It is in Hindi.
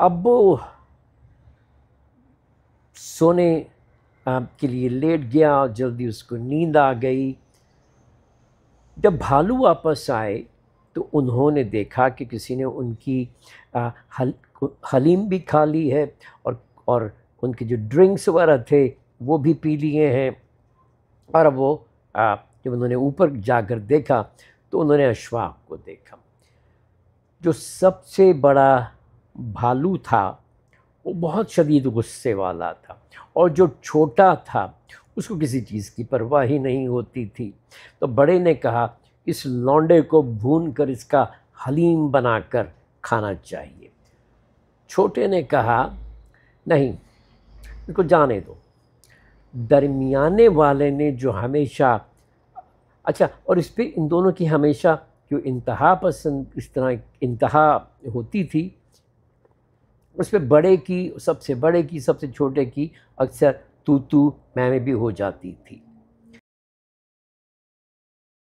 अब वो सोने के लिए लेट गया और जल्दी उसको नींद आ गई। जब भालू वापस आए तो उन्होंने देखा कि किसी ने उनकी हलीम भी खा ली है और उनके जो ड्रिंक्स वगैरह थे वो भी पी लिए हैं। और अब वो जब उन्होंने ऊपर जाकर देखा तो उन्होंने अश्वाक को देखा। जो सबसे बड़ा भालू था वो बहुत शदीद गुस्से वाला था, और जो छोटा था उसको किसी चीज़ की परवाह ही नहीं होती थी। तो बड़े ने कहा, इस लौंडे को भून कर इसका हलीम बनाकर खाना चाहिए। छोटे ने कहा, नहीं, इसको जाने दो। दरमियाने वाले ने जो हमेशा अच्छा, और इस पे इन दोनों की हमेशा जो इंतहा पसंद, इस तरह इंतहा होती थी, उस पर बड़े की, सबसे बड़े की सबसे छोटे की अक्सर तू तू मैं भी हो जाती थी।